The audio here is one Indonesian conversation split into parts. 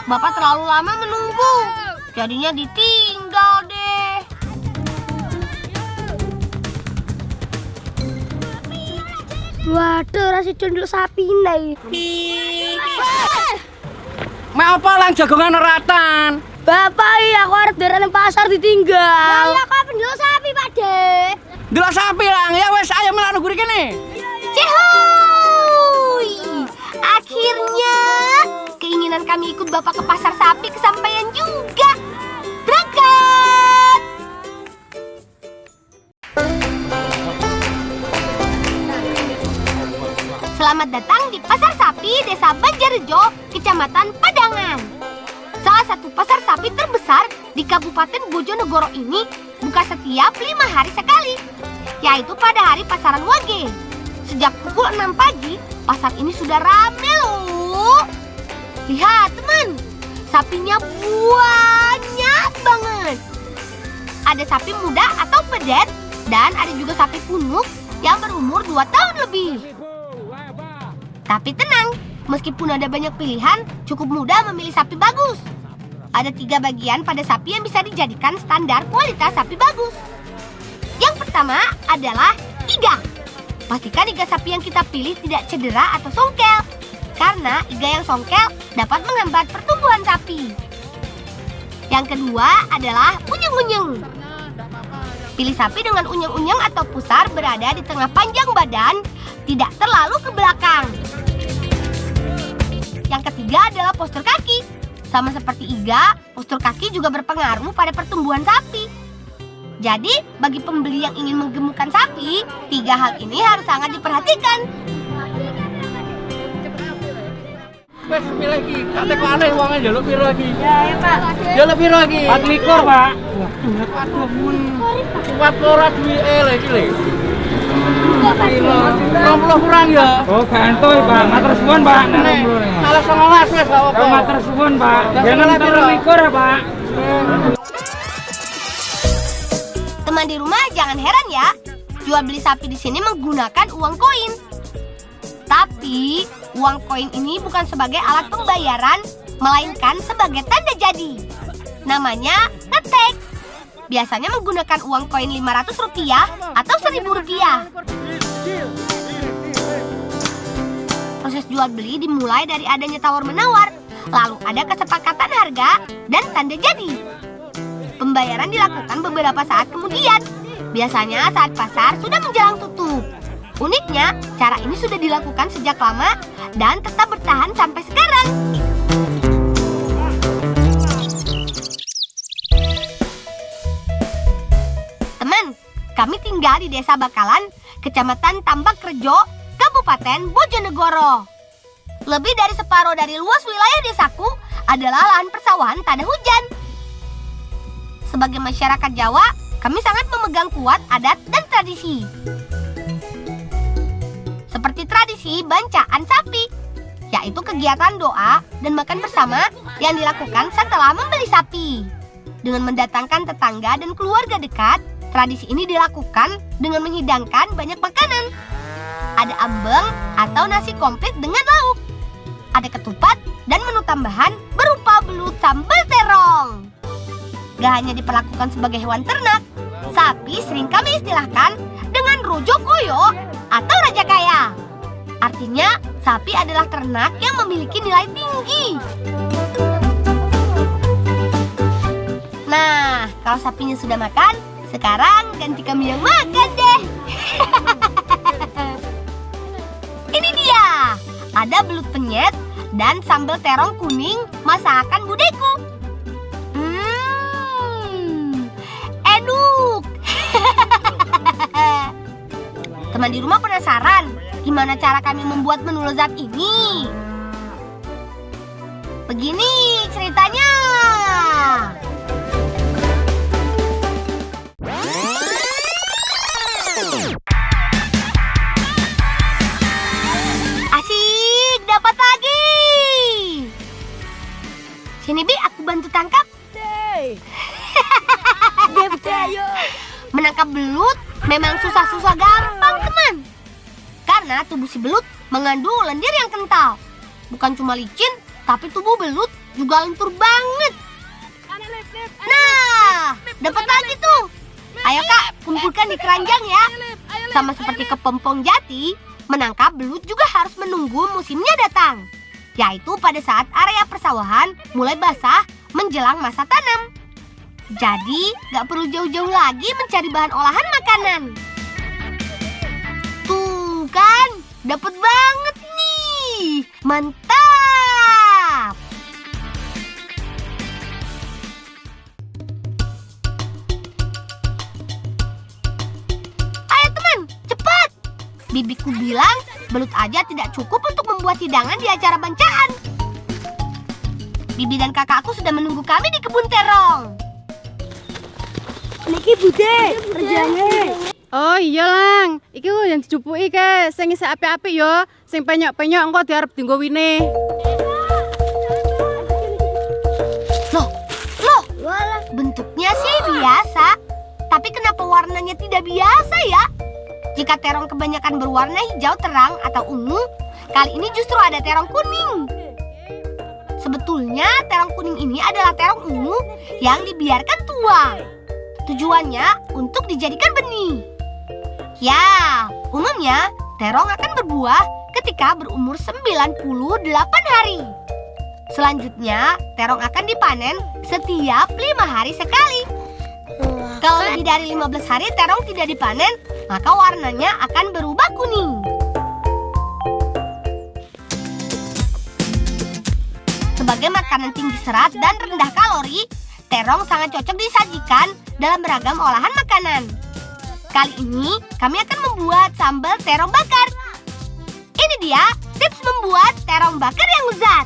Bapak terlalu lama menunggu. Jadinya ditinggal deh. Waduh, rasi cundul sapi nih. Mau apa lang jagongan ratan? Bapak, aku harus dari pasar ditinggal. Ya, kok penjual sapi, Pak De. Delok sapi lang, ya wes ayo menak nunggu kene. Cihuy! Akhirnya keinginan kami ikut Bapak ke pasar sapi kesampaian juga. Berangkat! Selamat datang di Pasar Sapi Desa Banjarrejo, Kecamatan Padangan. Salah satu pasar sapi terbesar di Kabupaten Bojonegoro ini buka setiap 5 hari sekali, yaitu pada hari pasaran Wage. Sejak pukul 6 pagi, pasar ini sudah rame loh. Lihat teman, sapinya banyak banget. Ada sapi muda atau pedet, dan ada juga sapi punuk yang berumur 2 tahun lebih. Tapi tenang, meskipun ada banyak pilihan, cukup mudah memilih sapi bagus. Ada 3 bagian pada sapi yang bisa dijadikan standar kualitas sapi bagus. Yang pertama adalah iga. Pastikan iga sapi yang kita pilih tidak cedera atau songkel, karena iga yang songkel dapat menghambat pertumbuhan sapi. Yang kedua adalah unyeng-unyeng. Pilih sapi dengan unyeng-unyeng atau pusar berada di tengah panjang badan, tidak terlalu ke belakang. Yang ketiga adalah postur kaki. Sama seperti iga, postur kaki juga berpengaruh pada pertumbuhan sapi. Jadi, bagi pembeli yang ingin menggemukkan sapi, 3 hal ini harus sangat diperhatikan. Wes pilih lagi, kate kok aneh wonge njaluk piro lagi? Ya, Pak. Njaluk piro lagi? 24, Pak. Waduh, mun kuat ora duwike lho iki lho. 60 kurang ya. Oh, gantoy, Pak. Matur suwun, Pak. Kalau 19 wes gak apa-apa. Matur suwun, Pak. Jangan 23 ya, Pak. Teman di rumah jangan heran ya, jual beli sapi di sini menggunakan uang koin. Tapi, uang koin ini bukan sebagai alat pembayaran, melainkan sebagai tanda jadi. Namanya ngetek. Biasanya menggunakan uang koin Rp500 atau Rp1.000. Proses jual beli dimulai dari adanya tawar-menawar, lalu ada kesepakatan harga dan tanda jadi. Pembayaran dilakukan beberapa saat kemudian, biasanya saat pasar sudah menjelang tutup. Uniknya, cara ini sudah dilakukan sejak lama dan tetap bertahan sampai sekarang. Teman, kami tinggal di Desa Bakalan, Kecamatan Tambakrejo, Kabupaten Bojonegoro. Lebih dari separuh dari luas wilayah desaku adalah lahan persawahan tak ada hujan. Sebagai masyarakat Jawa, kami sangat memegang kuat adat dan tradisi. Seperti tradisi bancaan sapi, yaitu kegiatan doa dan makan bersama yang dilakukan setelah membeli sapi. Dengan mendatangkan tetangga dan keluarga dekat, tradisi ini dilakukan dengan menghidangkan banyak makanan. Ada ambeng atau nasi komplit dengan lauk. Ada ketupat dan menu tambahan berupa belut sambal terong. Gak hanya diperlakukan sebagai hewan ternak, sapi sering kami istilahkan dengan rojo koyo atau raja kaya. Artinya, sapi adalah ternak yang memiliki nilai tinggi. Nah, kalau sapinya sudah makan, sekarang ganti kami yang makan deh. Ini dia, ada belut penyet dan sambal terong kuning masakan budeku. Eduk. Teman di rumah penasaran gimana cara kami membuat menu lezat ini? Begini ceritanya. Asik, dapat lagi. Sini Bi, aku bantu tangkap. Menangkap belut memang susah-susah gampang teman. Karena tubuh si belut mengandung lendir yang kental. Bukan cuma licin, tapi tubuh belut juga lentur banget. Nah, dapat lagi tuh. Ayo Kak, kumpulkan di keranjang ya. Sama seperti kepompong jati, menangkap belut juga harus menunggu musimnya datang, yaitu pada saat area persawahan mulai basah menjelang masa tanam. Jadi, gak perlu jauh-jauh lagi mencari bahan olahan makanan. Tuh kan, dapet banget nih. Mantap! Ayo teman, cepat! Bibiku bilang, belut aja tidak cukup untuk membuat hidangan di acara bancaan. Bibi dan kakakku sudah menunggu kami di kebun terong. Niki Bude, kerjane. Oh iya Lang, iki kok yang dicupuki ke sing isih apik-apik yo, sing penyok-penyok engko diarep dienggo wine. Loh, bentuknya sih biasa, tapi kenapa warnanya tidak biasa ya? Jika terong kebanyakan berwarna hijau terang atau ungu, kali ini justru ada terong kuning. Sebetulnya terong kuning ini adalah terong ungu yang dibiarkan tua. Tujuannya untuk dijadikan benih. Ya, umumnya terong akan berbuah ketika berumur 98 hari. Selanjutnya, terong akan dipanen setiap 5 hari sekali. Kalau lebih dari 15 hari terong tidak dipanen, maka warnanya akan berubah kuning. Sebagai makanan tinggi serat dan rendah kalori, terong sangat cocok disajikan dalam beragam olahan makanan. Kali ini kami akan membuat sambal terong bakar. Ini dia tips membuat terong bakar yang lezat.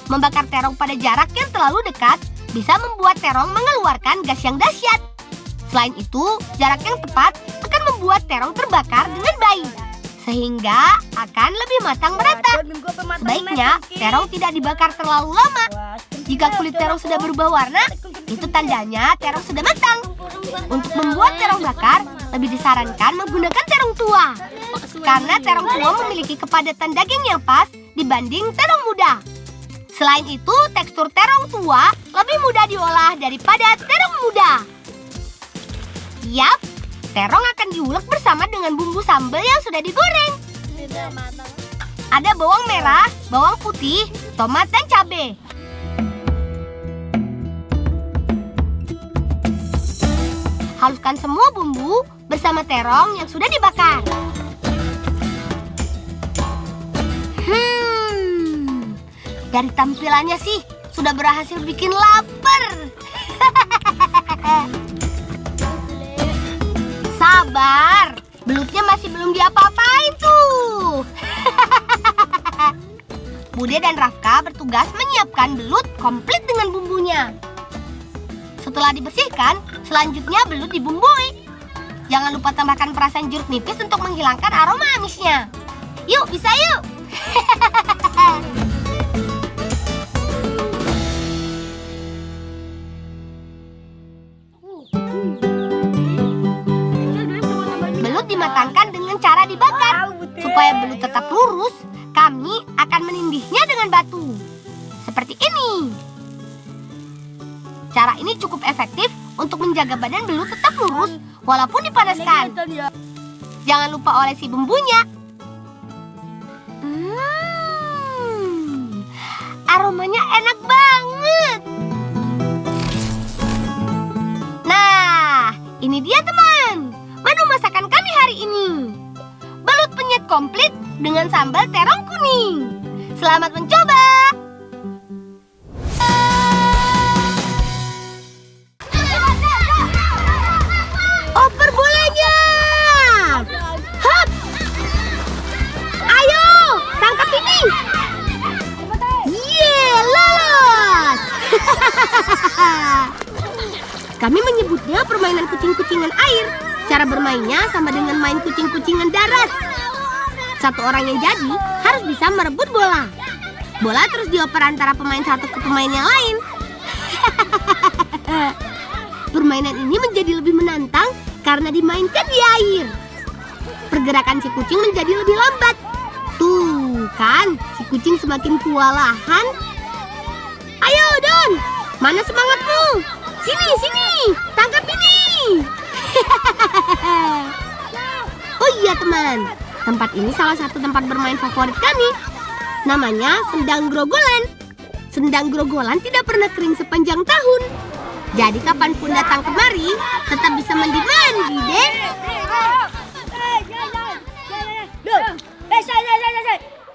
Membakar terong pada jarak yang terlalu dekat bisa membuat terong mengeluarkan gas yang dahsyat. Selain itu, jarak yang tepat akan membuat terong terbakar dengan baik, sehingga akan lebih matang merata. Sebaiknya terong tidak dibakar terlalu lama. Jika kulit terong sudah berubah warna, itu tandanya terong sudah matang. Untuk membuat terong bakar, lebih disarankan menggunakan terong tua, karena terong tua memiliki kepadatan daging yang pas dibanding terong muda. Selain itu, tekstur terong tua lebih mudah diolah daripada terong muda. Yap, terong akan diulek bersama dengan bumbu sambal yang sudah digoreng. Ada bawang merah, bawang putih, tomat, dan cabai. Haluskan semua bumbu bersama terong yang sudah dibakar. Dari tampilannya sih sudah berhasil bikin lapar. Sabar, belutnya masih belum diapa-apain tuh. Bude dan Rafka bertugas menyiapkan belut komplit dengan bumbunya. Setelah dibersihkan, selanjutnya belut dibumbui. Jangan lupa tambahkan perasan jeruk nipis untuk menghilangkan aroma amisnya. Yuk, bisa yuk. Belut dimatangkan dengan cara dibakar. Supaya belut tetap lurus, kami akan menindihnya dengan batu. Seperti ini. Cara ini cukup efektif untuk menjaga badan belut tetap lurus walaupun dipanaskan. Jangan lupa olesi bumbunya. Aromanya enak banget. Nah, ini dia teman, menu masakan kami hari ini. Belut penyet komplit dengan sambal terong kuning. Selamat mencoba. Oper bolanya. Hop. Ayo, tangkap ini. Lolos. Kami menyebutnya permainan kucing-kucingan air. Cara bermainnya sama dengan main kucing-kucingan darat. Satu orang yang jadi harus bisa merebut bola. Bola terus dioper antara pemain satu ke pemain yang lain. Permainan ini menjadi lebih menantang karena dimainkan di air. Pergerakan si kucing menjadi lebih lambat. Tuh kan, si kucing semakin kewalahan. Mana semangatmu? Sini, tangkap ini. Oh iya teman, tempat ini salah satu tempat bermain favorit kami. Namanya Sendang Grogolan. Sendang Grogolan tidak pernah kering sepanjang tahun. Jadi kapanpun datang kemari, tetap bisa mandi-mandi deh.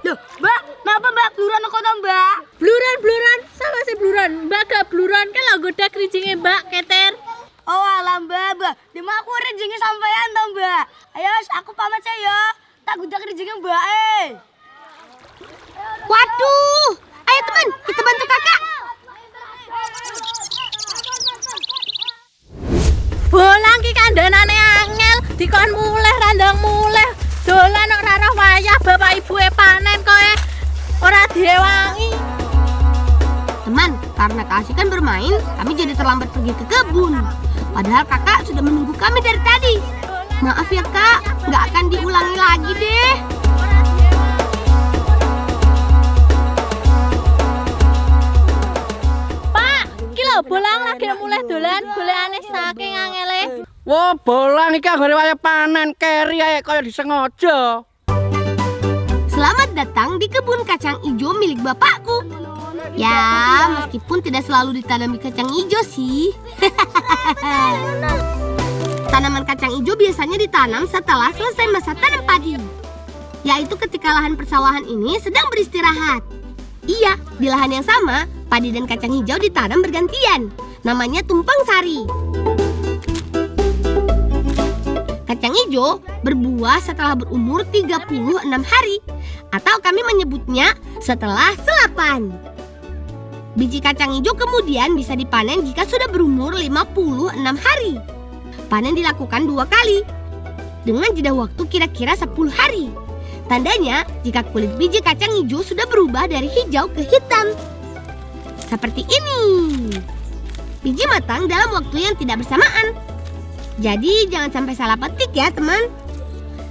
Loh, Mbak, kenapa Mbak bluran kok Mbak? Bluran, sama si bluran. Mbak gak bluran kan lo goda kerincingnya Mbak, keter. Oh alah Mbak, Dima aku rinjingnya sampean toh Mbak. Ayo, aku pamit ya. Tak goda kerinjingnya Mbak Waduh, ayo teman, kita bantu kakak. Bolang ki kandhanane angel, dikon muleh randang muleh. Dolan kok ora wayah bapak ibu panen koe. Ora direwangi. Teman, karena keasikan bermain, kami jadi terlambat pergi ke kebun. Padahal kakak sudah menunggu kami dari tadi. Maaf ya kak, nggak akan diulangi lagi deh. Pak, ki lho bolang lagi muleh dolan, golekane saking angele. Wah, bolang iki anggone wayah panen keri ae kaya disengaja. Selamat datang di kebun kacang hijau milik bapakku. Ya, meskipun tidak selalu ditanami kacang hijau sih. Tanaman kacang hijau biasanya ditanam setelah selesai masa tanam padi, yaitu ketika lahan persawahan ini sedang beristirahat. Iya, di lahan yang sama, padi dan kacang hijau ditanam bergantian. Namanya tumpang sari. Kacang hijau berbuah setelah berumur 36 hari, atau kami menyebutnya setelah selapan. Biji kacang hijau kemudian bisa dipanen jika sudah berumur 56 hari. Panen dilakukan 2 kali, dengan jeda waktu kira-kira 10 hari. Tandanya jika kulit biji kacang hijau sudah berubah dari hijau ke hitam. Seperti ini. Biji matang dalam waktu yang tidak bersamaan. Jadi jangan sampai salah petik ya teman.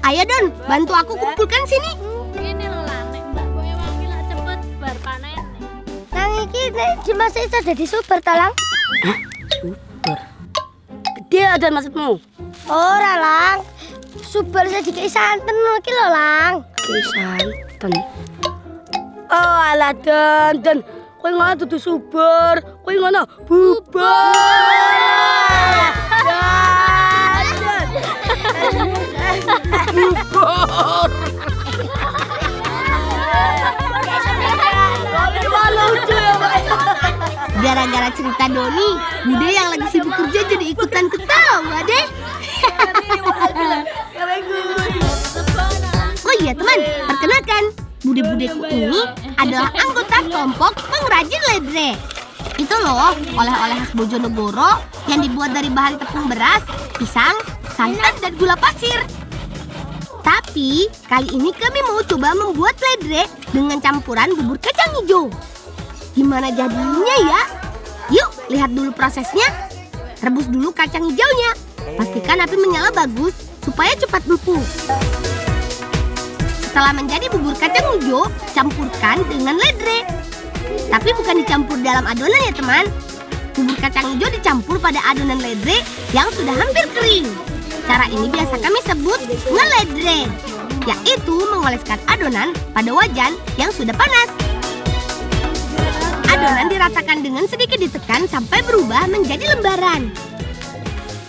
Ayo Don, bantu aku kumpulkan sini. Ini lho lah, nek Mbak kowe wangi lak cepet bar panen. Nang iki nek masih iso dadi super talang. Super. Gede ada maksudmu? Ora lang. Super saya dikei santen iki lho lang. Dikei santen. Oh alah dan kowe ngono dudu super. Kowe ngono bubar. Bubar. Gara-gara cerita Doni, Bude yang lagi sibuk kerja jadi ikutan ketawa deh. Oh iya teman, perkenalkan, Bude-budeku ini adalah anggota kelompok pengrajin ledre. Itu loh, oleh-oleh khas Bojonegoro yang dibuat dari bahan tepung beras, pisang, santan, dan gula pasir. Tapi, kali ini kami mau coba membuat ledre dengan campuran bubur kacang hijau. Gimana jadinya ya? Yuk, lihat dulu prosesnya. Rebus dulu kacang hijaunya. Pastikan api menyala bagus supaya cepat beku. Setelah menjadi bubur kacang hijau, campurkan dengan ledre. Tapi bukan dicampur dalam adonan ya teman. Bubur kacang hijau dicampur pada adonan ledre yang sudah hampir kering. Cara ini biasa kami sebut ngeledre, yaitu mengoleskan adonan pada wajan yang sudah panas. Adonan diratakan dengan sedikit ditekan sampai berubah menjadi lembaran.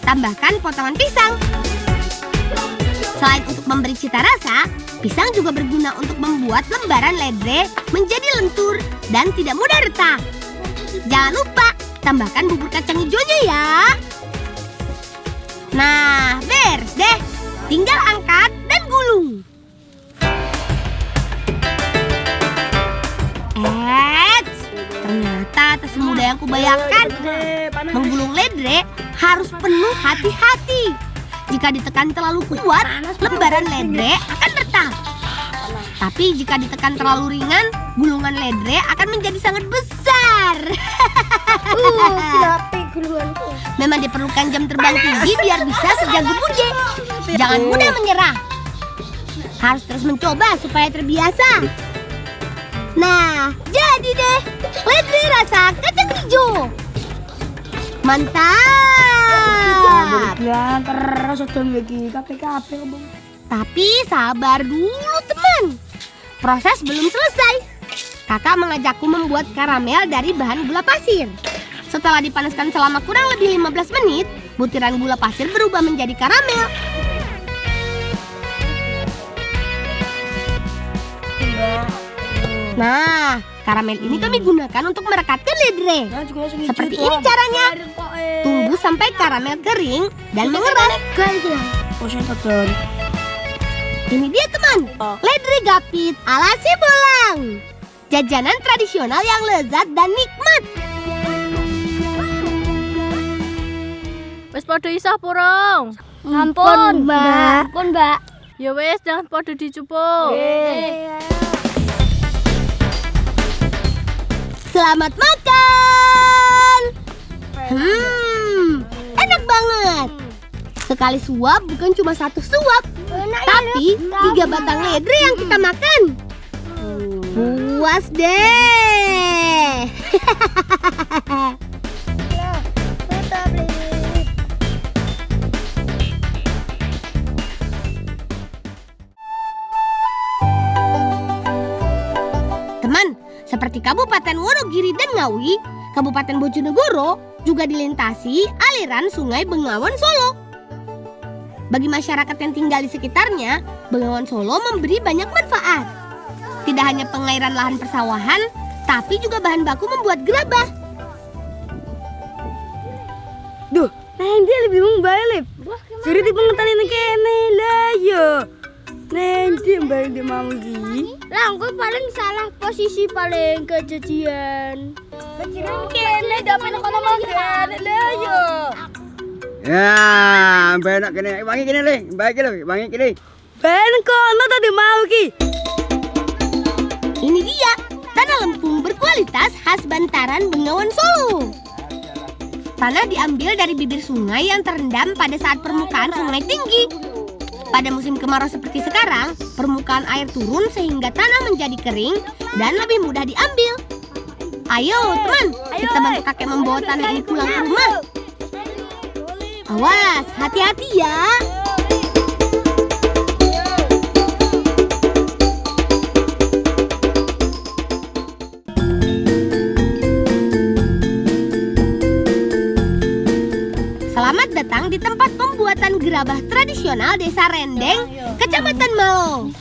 Tambahkan potongan pisang. Selain untuk memberi cita rasa, pisang juga berguna untuk membuat lembaran ledre menjadi lentur dan tidak mudah retak. Jangan lupa tambahkan bubur kacang hijaunya ya. Nah, beres deh. Tinggal angkat dan gulung. Ternyata tak semudah yang kubayangkan. Menggulung ledre harus penuh hati-hati. Jika ditekan terlalu kuat, lembaran ledre akan retak. Tapi jika ditekan terlalu ringan, gulungan ledre akan menjadi sangat besar. Kenapa gulunganku? Memang diperlukan jam terbang tinggi biar bisa sejago Bude. Jangan mudah menyerah. Harus terus mencoba supaya terbiasa. Nah, jadi deh ledre rasa kacang hijau. Mantap. Lah terus sedang iki kabeh ngomong. Tapi sabar dulu teman. Proses belum selesai. Kakak mengajakku membuat karamel dari bahan gula pasir. Setelah dipanaskan selama kurang lebih 15 menit, butiran gula pasir berubah menjadi karamel. Nah, karamel ini kami gunakan untuk merekatkan ledre. Seperti ini caranya. Tunggu sampai karamel kering dan mengeras. Ini dia teman, ledre gapit ala si bolang. Jajanan tradisional yang lezat dan nikmat. Wis padha isah purung. Ampun, Mbak. Ampun, Mbak. Ya wis jangan padha dicupuk. Selamat makan. Enak banget. Sekali suap bukan cuma satu suap, tapi 3 batang ledre yang kita makan. Puas deh. Teman, seperti Kabupaten Wonogiri dan Ngawi, Kabupaten Bojonegoro juga dilintasi aliran Sungai Bengawan Solo. Bagi masyarakat yang tinggal di sekitarnya, Bengawan Solo memberi banyak manfaat. Tidak hanya pengairan lahan persawahan, tapi juga bahan baku membuat gerabah. Duh, nah dia lebih bingung balik. Jadi di pengetahuan kene lah yo. Nanti balik di mau iki. Lah aku paling salah posisi paling kejadian. Kejadian kene dapat kono makan lah yo. Ya, benak kene. Wangi kene le, baik lho, wangi kene. Ben kono tadi mau ki. Ini dia, tanah lempung berkualitas khas bantaran Bengawan Solo. Tanah diambil dari bibir sungai yang terendam pada saat permukaan sungai tinggi. Pada musim kemarau seperti sekarang, permukaan air turun sehingga tanah menjadi kering dan lebih mudah diambil. Ayo teman, kita bantu kakek membawa tanah ini pulang ke rumah. Awas, hati-hati ya. Selamat datang di tempat pembuatan gerabah tradisional Desa Rendeng, Kecamatan Malo.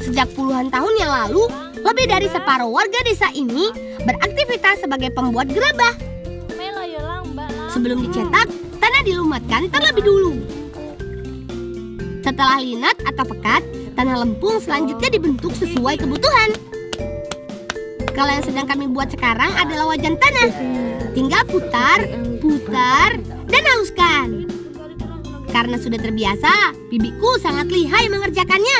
Sejak puluhan tahun yang lalu, lebih dari separuh warga desa ini beraktivitas sebagai pembuat gerabah. Sebelum dicetak, tanah dilumatkan terlebih dulu. Setelah linat atau pekat, tanah lempung selanjutnya dibentuk sesuai kebutuhan. Kalau yang sedang kami buat sekarang adalah wajan tanah. Tinggal putar, dan haluskan. Karena sudah terbiasa, bibiku sangat lihai mengerjakannya.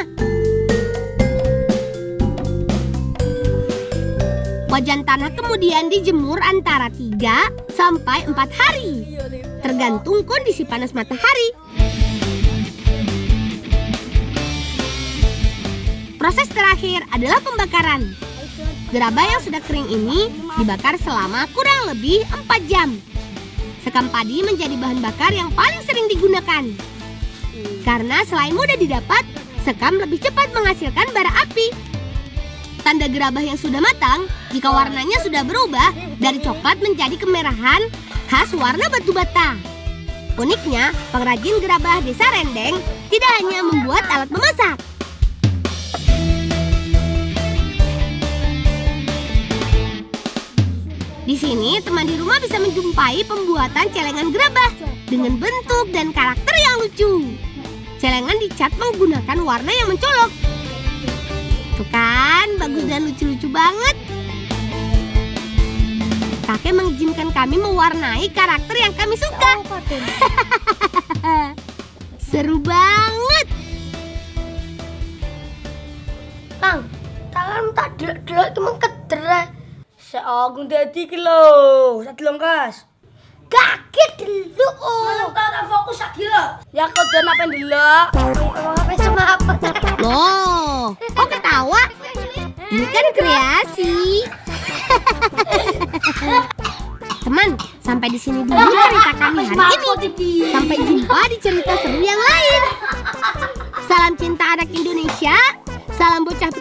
Wajan tanah kemudian dijemur antara 3 sampai 4 hari, tergantung kondisi panas matahari. Proses terakhir adalah pembakaran. Gerabah yang sudah kering ini dibakar selama kurang lebih 4 jam. Sekam padi menjadi bahan bakar yang paling sering digunakan. Karena selain mudah didapat, sekam lebih cepat menghasilkan bara api. Tanda gerabah yang sudah matang jika warnanya sudah berubah dari coklat menjadi kemerahan khas warna batu bata. Uniknya, pengrajin gerabah Desa Rendeng tidak hanya membuat alat memasak. Di sini, teman di rumah bisa menjumpai pembuatan celengan gerabah dengan bentuk dan karakter yang lucu. Celengan dicat menggunakan warna yang mencolok. Tuh kan, bagus dan lucu-lucu banget. Kakek mengizinkan kami mewarnai karakter yang kami suka. Seru banget. Lang, tangan tak delok-delok itu mengkeder. Seagung dadi ki lho, sak dilongkas. Kaget delok. Mana tak fokus sak delok. Ya kok dan apa delok? Apa sama apa? Loh, kok ketawa? Ini kan kreasi. Teman, Sampai di sini dulu cerita kami hari ini. Sampai jumpa di cerita seru yang lain. Salam cinta anak Indonesia. Salam bocah